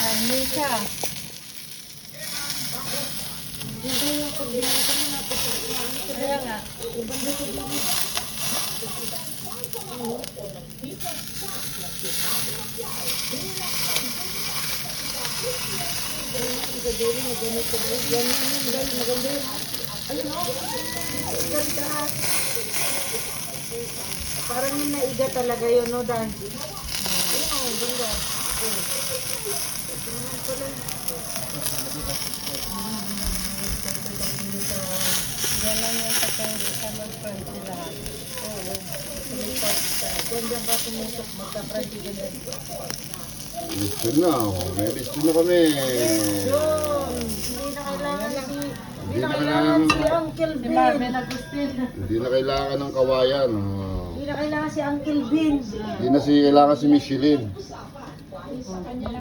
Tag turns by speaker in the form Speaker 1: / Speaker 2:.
Speaker 1: Ay, may siya. Kaya nga.
Speaker 2: Parang yung naiga talaga yun, no, Dan? Ayun, oh, ganda.
Speaker 1: Yan lang yung pagka-mag-front sila. Oo.
Speaker 2: Ganda ba tumusok magka-crunchy ganda dito?
Speaker 3: Listen na, oh. May listen na kami.
Speaker 2: Yun! Hindi na kailangan
Speaker 3: Hindi na kailangan,
Speaker 2: si Uncle
Speaker 1: Si
Speaker 2: Bin.
Speaker 1: Marvin nag-guspin.
Speaker 3: hindi na kailangan ng kawayan. Oh.
Speaker 2: Hindi na kailangan si Uncle Bin.
Speaker 3: Hindi na kailangan si Michelin.